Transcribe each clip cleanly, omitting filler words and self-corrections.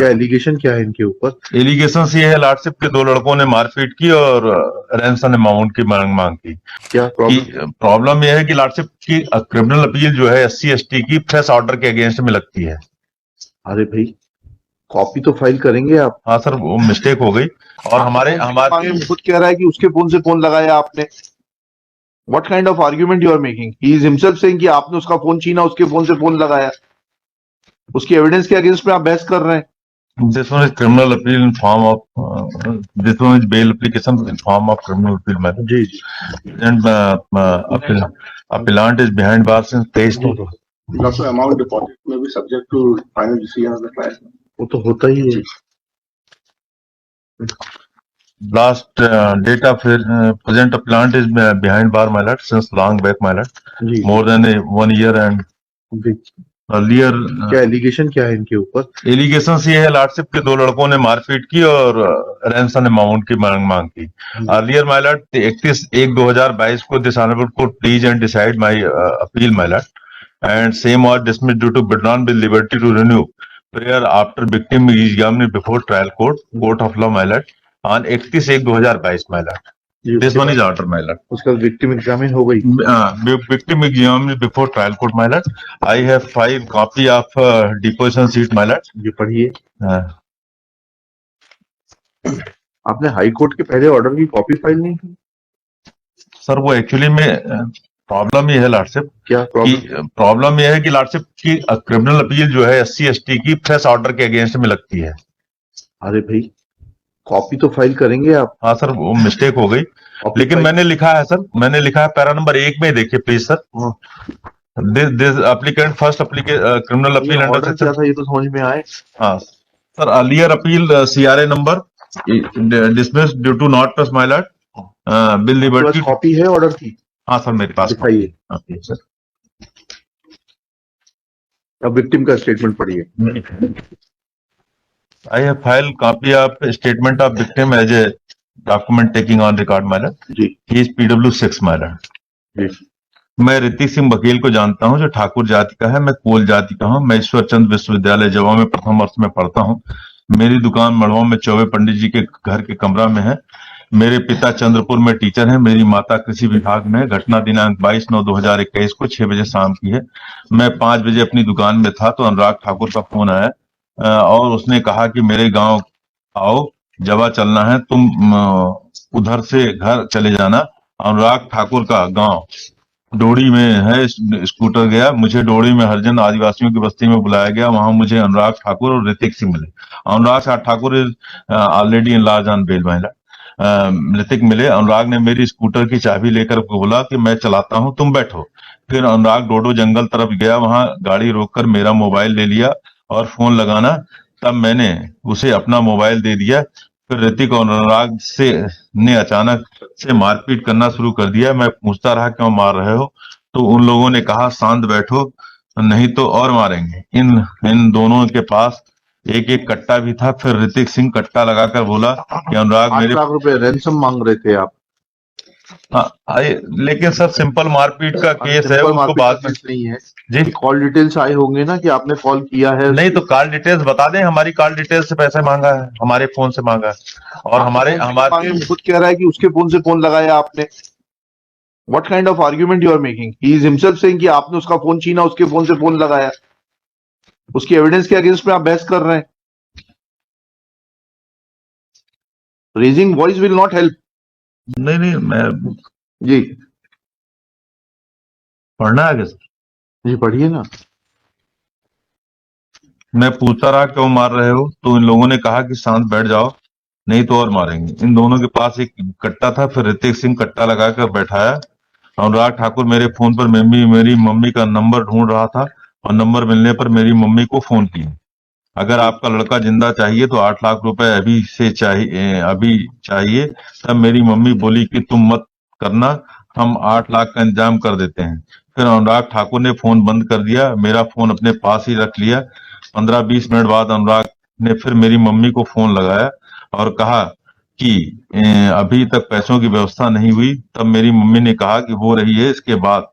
क्या एलिगेशन क्या है इनके ऊपर? एलिगेशन ये है लॉर्डशिप के दो लड़कों ने मारपीट की और रैंसम अमाउंट की मांग की। क्या प्रॉब्लम यह है कि लॉर्डशिप की क्रिमिनल अपील जो है SC/ST की फ्रेश ऑर्डर के अगेंस्ट में लगती है। अरे भाई, कॉपी तो फाइल करेंगे आप। हाँ सर, वो मिस्टेक हो गई। और हमारे खुद कह रहा है कि उसके फोन से फोन लगाया आपने। What kind of argument you are making? He is himself saying कि आपने उसका फोन छीना, उसके फोन से फोन लगाया। उसकी एविडेंस के अगेंस्ट में आप बहस कर रहे हैं। This one is criminal appeal in form of this one is bail application in form of criminal appeal matter. Ji ji. And appellant is behind bars since 23. Also, amount deposit may be subject to final decision of the trial. वो तो होता ही है। Last date of present appellant is behind bar, my lord, since long back, my lord. जी। More than 1 year and जी। earlier. क्या allegation क्या है इनके ऊपर? एलिगेशन ये है लॉर्डशिप के दो लड़कों ने मारपीट की और रैंसम अमाउंट की मांग की। अर्लियर माय लॉर्ड 31/1/2022 को this honourable court please and decide my appeal, my lord, and same was dismissed due to withdrawn with liberty to renew prayer after victim examined before trial court of law, my lord, on 31/1/2022, my lord. This one is order, my lord. उसका victim examine हो गई। Victim examined before trial court, my lord. I have filed copy of deposition sheet, my lord. ये पढ़िए। आपने high court के पहले order की copy file नहीं की? सर वो एक्चुअली में प्रॉब्लम ये है लॉर्डशिप। क्या प्रॉब्लम ये है कि लॉर्डशिप की क्रिमिनल अपील जो है SC/ST की फ्रेश ऑर्डर के अगेंस्ट में लगती है। अरे भाई, कॉपी तो फाइल करेंगे आप। हाँ सर, वो मिस्टेक हो गई। लेकिन मैंने लिखा है सर, मैंने लिखा है पैरा नंबर 1 में, देखिए please sir. This applicant first criminal appeal under section, ये तो समझ में आए। हाँ sir, earlier appeal CRA number dismissed due to not plus, my lord, bill liberty. Copy है ऑर्डर की? हाँ सर, मेरे पास दिखाइए। सर, अब विक्टिम का स्टेटमेंट पढ़िए। I have filed copy of statement of victim as a document taking on record, my lord. Ji. He is PW6, my lord. जी। मैं ऋतिक सिंह बघेल को जानता हूं, जो ठाकुर जाति का है। मैं कोल जाति का हूं। मैं ईश्वर चंद विश्वविद्यालय जवा में प्रथम वर्ष में पढ़ता हूं। मेरी दुकान मड़वा में चौबे पंडित जी के घर के कमरा में है। मेरे पिता चंद्रपुर में टीचर हैं। मेरी माता कृषि विभाग में है। घटना दिनांक 22/9/2021 को 6 बजे शाम की है। मैं 5 बजे अपनी दुकान में था तो अनुराग ठाकुर का फोन आया और उसने कहा कि मेरे गांव आओ, जवा चलना है, तुम उधर से घर चले जाना। अनुराग ठाकुर का गांव डोड़ी में है। स्कूटर गया, मुझे डोड़ी में हरिजन आदिवासियों की बस्ती में बुलाया गया। वहां मुझे अनुराग ठाकुर और ऋतिक सिंह मिले। Anurag Thakur is already in large on bail, महिला। ऋतिक मिले। अनुराग ने मेरी स्कूटर की चाबी लेकर बोला कि मैं चलाता हूं, तुम बैठो। फिर अनुराग डोडो जंगल तरफ गया। वहां गाड़ी रोककर मेरा मोबाइल ले लिया और फोन लगाना, तब मैंने उसे अपना मोबाइल दे दिया। फिर ऋतिक और अनुराग ने अचानक से मारपीट करना शुरू कर दिया। मैं पूछता रहा क्यों मार रहे हो, तो उन लोगों ने कहा शांत बैठो नहीं तो और मारेंगे। इन दोनों के पास एक कट्टा भी था। फिर ऋतिक सिंह कट्टा लगाकर बोला कि अनुराग 8 लाख रुपए रैंसम मांग रहे थे आप। हाँ, लेकिन सर सिंपल मारपीट का केस है, उसको बाद में नहीं है जी। कॉल डिटेल्स आए होंगे ना कि आपने कॉल किया है? नहीं तो कॉल डिटेल्स बता दें। हमारी कॉल डिटेल्स से पैसे मांगा है, हमारे फोन से मांगा है। और हमारे खुद कह रहा है कि उसके फोन से फोन लगाया आपने। What kind of argument you are making? He is himself saying कि आपने उसका फोन छीना, उसके फोन से फोन लगाया। उसकी एविडेंस के अगेंस्ट में आप बहस कर रहे हैं। Raising voice will not help. नहीं, मैं जी पढ़ना है सर? जी पढ़िए ना। मैं पूछता रहा क्यों मार रहे हो, तो इन लोगों ने कहा कि शांत बैठ जाओ नहीं तो और मारेंगे। इन दोनों के पास एक कट्टा था। फिर ऋतिक सिंह कट्टा लगाकर बैठाया। अनुराग ठाकुर मेरे फोन पर मेरी मम्मी का नंबर ढूंढ रहा था और नंबर मिलने पर मेरी मम्मी को फोन किया। अगर आपका लड़का जिंदा चाहिए तो 8 लाख रुपए अभी चाहिए। तब मेरी मम्मी बोली कि तुम मत करना, हम 8 लाख का इंतजाम कर देते हैं। फिर अनुराग ठाकुर ने फोन बंद कर दिया, मेरा फोन अपने पास ही रख लिया। 15-20 मिनट बाद अनुराग ने फिर मेरी मम्मी को फोन लगाया और कहा कि अभी तक पैसों की व्यवस्था नहीं हुई। तब मेरी मम्मी ने कहा कि हो रही है। इसके बाद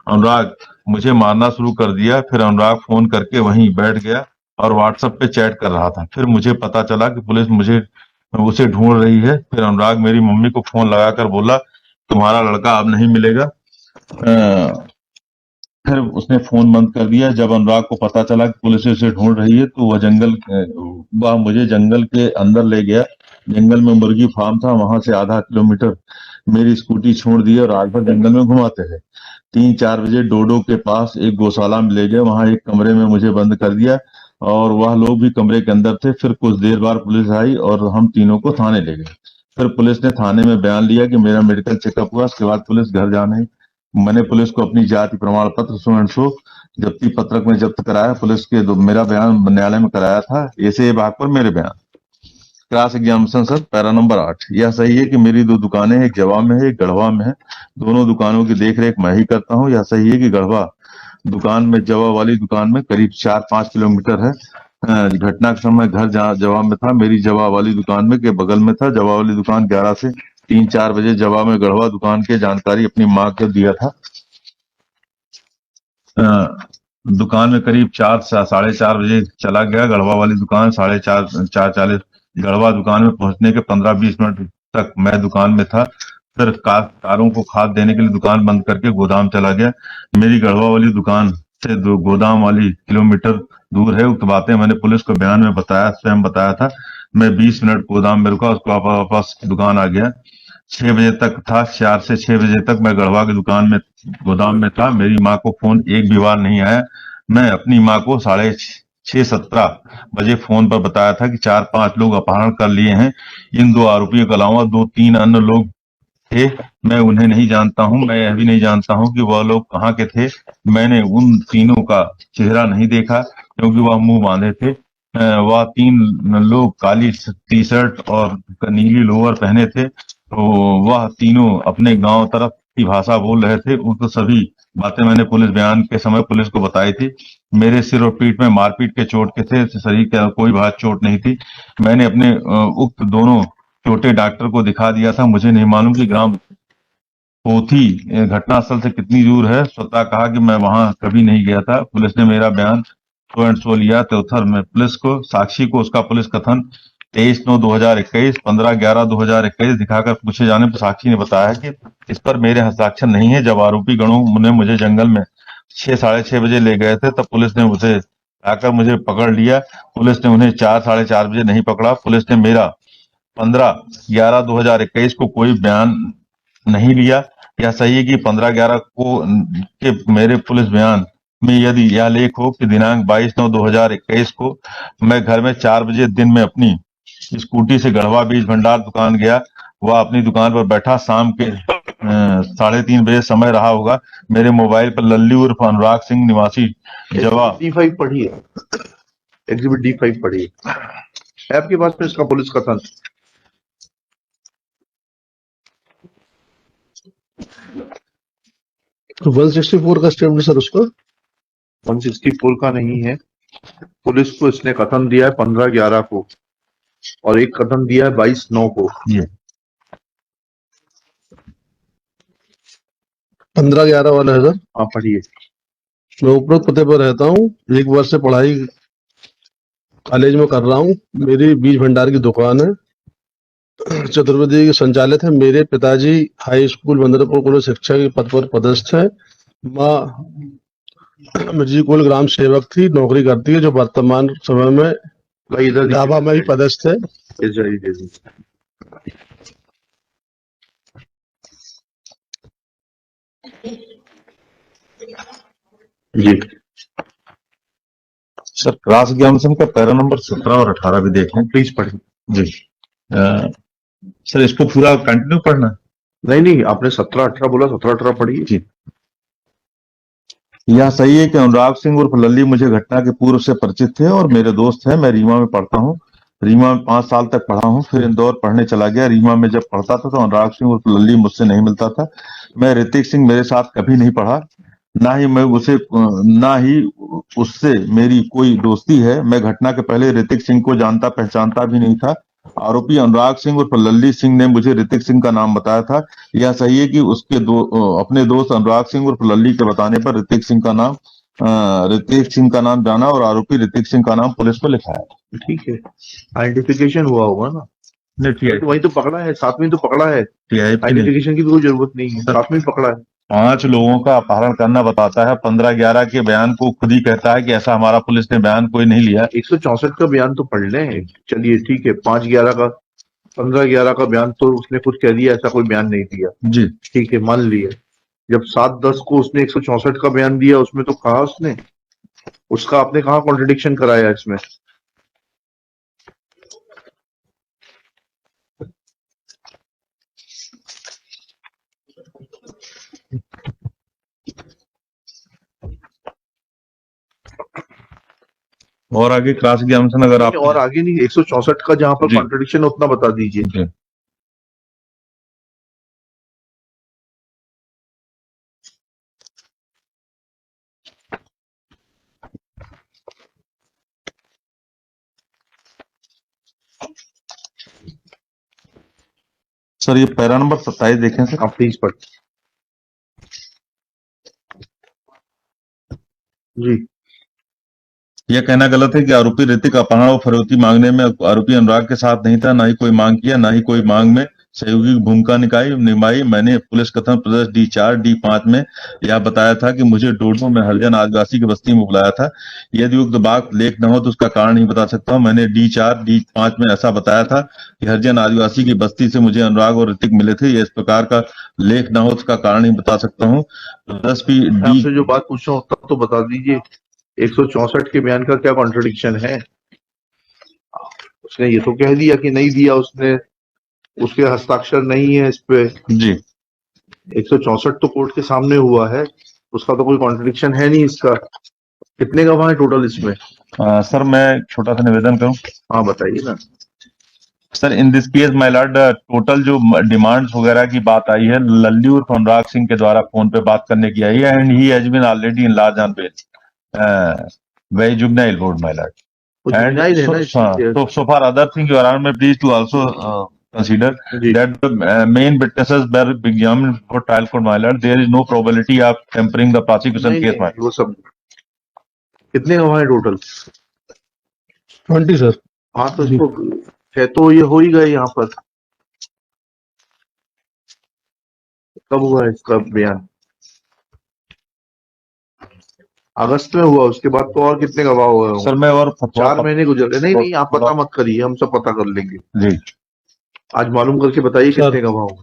अनुराग मुझे मारना शुरू कर दिया। फिर अनुराग फोन करके वहीं बैठ गया और व्हाट्सएप पे चैट कर रहा था। फिर मुझे पता चला कि पुलिस मुझे उसे ढूंढ रही है। फिर अनुराग मेरी मम्मी को फोन लगाकर बोला तुम्हारा लड़का अब नहीं मिलेगा। फिर उसने फोन बंद कर दिया। जब अनुराग को पता चला कि पुलिस उसे ढूंढ रही है तो वह मुझे जंगल के अंदर ले गया। जंगल में मुर्गी फार्म था, वहां से आधा किलोमीटर मेरी स्कूटी छोड़ दी और रात भर जंगल में घुमाते रहे। 3-4 बजे डोडो के पास एक गौशाला में ले गए। वहां एक कमरे में मुझे बंद कर दिया और वह लोग भी कमरे के अंदर थे। फिर कुछ देर बाद पुलिस आई और हम तीनों को थाने ले गए। फिर पुलिस ने थाने में बयान लिया कि मेरा मेडिकल चेकअप हुआ। उसके बाद पुलिस घर जाने मैंने पुलिस को अपनी जाति प्रमाण पत्र सो जब्ती पत्रक में जब्त कराया। पुलिस के मेरा बयान न्यायालय में कराया था। ऐसे भाग पर मेरे बयान। Cross examination sir, para number 8। यह सही है कि मेरी 2 दुकानें हैं, एक जवा में है, एक गढ़वा में है। दोनों दुकानों की देखरेख मैं ही करता हूं। यह सही है कि गढ़वा दुकान में जवा वाली दुकान में करीब 4-5 किलोमीटर है। घटना के समय घर जहाँ जवा में था मेरी जवा वाली दुकान में के बगल में था। जवा वाली दुकान 11 से 3-4 बजे जवा में गढ़वा दुकान की जानकारी अपनी माँ को दिया था। दुकान में करीब 4-4:30 बजे चला गया। गढ़वा वाली दुकान 4:40 गढ़वा दुकान में पहुंचने के 15-20 मिनट तक मैं दुकान में था। फिर कारों को खाद देने के लिए दुकान बंद करके गोदाम चला गया। मेरी गढ़वा वाली दुकान से गोदाम वाली किलोमीटर दूर है। उक्त बातें मैंने पुलिस को बयान में स्वयं बताया था। मैं 20 मिनट गोदाम में रुका, उसको वापस दुकान आ गया। 6 बजे तक था। 4 से 6 बजे तक मैं गढ़वा की दुकान में गोदाम में था। मेरी माँ को फोन एक भी बार नहीं आया। मैं अपनी माँ को 6:17 बजे फोन पर बताया था कि 4-5 लोग अपहरण कर लिए हैं। इन 2 आरोपियों के अलावा 2-3 अन्य लोग थे। मैं उन्हें नहीं जानता हूं। मैं यह भी नहीं जानता हूं कि वह लोग कहाँ के थे। मैंने उन तीनों का चेहरा नहीं देखा क्योंकि वह मुंह बांधे थे। वह 3 लोग काली टी शर्ट और नीली लोअर पहने थे। तो वह तीनों अपने गांव तरफ की भाषा बोल रहे थे। उनको सभी बातें मैंने पुलिस बयान के समय पुलिस को बताई थी। मेरे सिर और पीठ में मारपीट के चोट के थे। शरीर के कोई बात चोट नहीं थी। मैंने अपने उक्त दोनों चोटे डॉक्टर को दिखा दिया था। मुझे नहीं मालूम कि ग्राम पोथी घटनास्थल से कितनी दूर है। स्वतः कहा कि मैं वहां कभी नहीं गया था। पुलिस ने मेरा बयान सो लिया। चौथर में पुलिस को साक्षी को उसका पुलिस कथन 23/9/2021 15/11/2021 दिखाकर पूछे जाने पर साक्षी ने बताया कि इस पर मेरे हस्ताक्षर नहीं है। जब आरोपी गणों ने मुझे जंगल में 6-6:30 बजे ले गए थे तब पुलिस ने उसे आकर मुझे पकड़ लिया। पुलिस ने उन्हें 4-4:30 बजे नहीं पकड़ा। पुलिस ने मेरा 15/11/2021 को कोई बयान नहीं लिया। यह सही है कि 15/11 को के मेरे पुलिस बयान में यदि यह लेख हो कि दिनांक 22/9/2021 को मैं घर में 4 बजे दिन में अपनी स्कूटी से गढ़वा बीज भंडार दुकान गया। वह अपनी दुकान पर बैठा। शाम के 3:30 बजे समय रहा होगा। मेरे मोबाइल पर लल्ली उर्फ अनुराग सिंह निवासी जवा D5 पढ़िए, एग्जिबिट D5 पढ़िए। है आपके पास में इसका पुलिस कथन? तो 164 का स्टेटमेंट सर उसका 164 का नहीं है। पुलिस को इसने कथन दिया है 15/11 को और एक कथन दिया है 22/9 को। ये 15/11 वाला है सर। हाँ पढ़िए। मैं उपरोक्त पते पर रहता हूँ। 1 वर्ष से पढ़ाई कॉलेज में कर रहा हूँ। मेरी बीज भंडार की दुकान है। चतुर्वेदी के संचालित है। मेरे पिताजी हाई स्कूल बंदरपुर कॉलेज शिक्षा के पद पर पदस्थ है। माँ मिर्जी कुल ग्राम सेवक थी, नौकरी करती है, जो वर्तमान समय में भाई इधर ढाबा में भी पदस्थ है। जी सर, क्रॉस एग्जामिनेशन का पैरा नंबर 17 और 18 भी देखें प्लीज पढ़िए। जी। सर, इसको पूरा कंटिन्यू पढ़ना? नहीं, आपने 17-18 बोला, 17-18 पढ़िए। जी। यह सही है कि अनुराग सिंह उर्फ लल्ली मुझे घटना के पूर्व से परिचित थे और मेरे दोस्त हैं। मैं रीमा में पढ़ता हूँ। रीमा में 5 साल तक पढ़ा हूँ। फिर इंदौर पढ़ने चला गया। रीमा में जब पढ़ता था तो अनुराग सिंह उर्फ लल्ली मुझसे नहीं मिलता था। मैं ऋतिक सिंह मेरे साथ कभी नहीं पढ़ा, ना ही उससे मेरी कोई दोस्ती है। मैं घटना के पहले ऋतिक सिंह को जानता पहचानता भी नहीं था। आरोपी अनुराग सिंह उर्फ लल्ली सिंह ने मुझे ऋतिक सिंह का नाम बताया था। यह सही है कि उसके अपने दोस्त अनुराग सिंह उर्फ लल्ली के बताने पर ऋतिक सिंह का नाम ऋतिक सिंह का नाम जाना और आरोपी ऋतिक सिंह का नाम पुलिस को लिखा है। ठीक है, आइडेंटिफिकेशन हुआ होगा ना, नहीं, तो वही तो पकड़ा है, साथ में तो पकड़ा है, टीआईपी ने आइडेंटिफिकेशन की तो कोई जरूरत नहीं है, साथ में ही पकड़ा है। 5 लोगों का अपहरण करना बताता है, 15-11 के बयान को खुद ही कहता है कि ऐसा हमारा पुलिस ने बयान कोई नहीं लिया। 164 का बयान तो पढ़ लें, चलिए ठीक है, 5-11 का 15-11 का बयान तो उसने खुद कह दिया ऐसा कोई बयान नहीं दिया, जी, ठीक है, मान लिया। जब 7-10 को उसने 164 का बयान दिया, उसमें तो कहा उसने, उसका आपने कहा कॉन्ट्रडिक्शन कराया इसमें? और आगे क्रॉस एग्जामिनेशन अगर आप और आगे नहीं, 164 का जहां पर जी। कॉन्ट्रडिक्शन उतना बता दीजिए। जी। सर ये पैरा नंबर 27 देखें सर। आप प्लीज पढ़। जी, यह कहना गलत है कि आरोपी ऋतिक अपहरण और फरोख्ती मांगने में आरोपी अनुराग के साथ नहीं था, ना ही कोई मांग किया, ना ही कोई मांग में सहयोगी की भूमिका निभाई। मैंने पुलिस कथन प्रदेश D4 D5 में यह बताया था कि मुझे डोडो में हरिजन आदिवासी की बस्ती में बुलाया था। यदि उक्त बात लेख न हो तो उसका कारण नहीं बता सकता हूँ। मैंने D4 D5 में ऐसा बताया था कि हरिजन आदिवासी की बस्ती से मुझे अनुराग और ऋतिक मिले थे। यह इस प्रकार का लेख न हो तो उसका कारण नहीं बता सकता हूँ। आपसे जो बात पूछा तब तो बता दीजिए, 164 के बयान का क्या कॉन्ट्रडिक्शन है? उसने ये तो कह दिया कि नहीं दिया उसने, उसके हस्ताक्षर नहीं है इस पे। जी 164 तो कोर्ट के सामने हुआ है, उसका तो कोई कॉन्ट्रडिक्शन है नहीं इसका। कितने गवाह है टोटल इसमें? सर मैं एक छोटा सा निवेदन करूं। हाँ बताइए ना। Sir in this case my Lord, total जो डिमांड्स वगैरह की बात आई है लल्लू और अनुराग सिंह के द्वारा फोन पे बात करने की आई है, and he has been already in large on bail very juvenile board my lord, वो and जुगनाइल है ना so far other thing your honor may please to also consider ji. that the main witnesses were examined for trial court my lord. There is no probability of tempering the prosecution नहीं, case my नहीं, वो सब कितने गवाह है total? 20 sir. हाँ तो इसको है तो ये हो ही गए यहाँ पर। कब हुआ इसका बयान? अगस्त में हुआ, उसके बाद तो और कितने गवाह हुए होंगे? सर मैं और 4 महीने गुजर गए। नहीं नहीं, आप पता मत करिए, हम सब पता कर लेंगे। जी आज मालूम करके बताइए सर। कितने गवाह होंगे।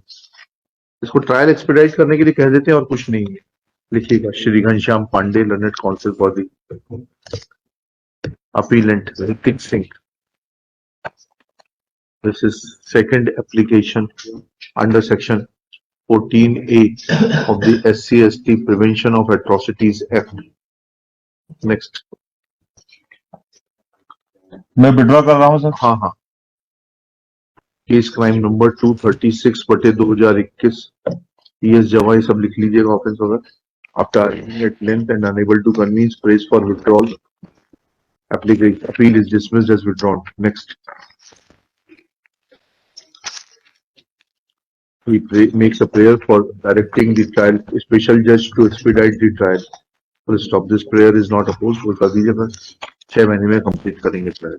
इसको ट्रायल एक्सपेडाइट करने के लिए कह देते हैं और कुछ नहीं है। लिखिएगा, Shri Ghanshyam Pandey, learned counsel for the appellant Hrithik Singh. This is second application under section 14A of the SC/ST Prevention of Atrocities Act. Next. मैं विड्रॉ कर रहा हूँ सर। हाँ हाँ, केस क्राइम नंबर 236/2021। PS जवा ये सब लिख लीजिएगा, ऑफेंस होगा। After arguing at length and unable to convince, prays for withdrawal. Appeal is dismissed as withdrawn. Next. He makes a prayer for directing the trial, special judge to expedite the trial. Full stop. This prayer is not opposed. वो कर दीजिएगा, 6 महीने में complete करेंगे trial.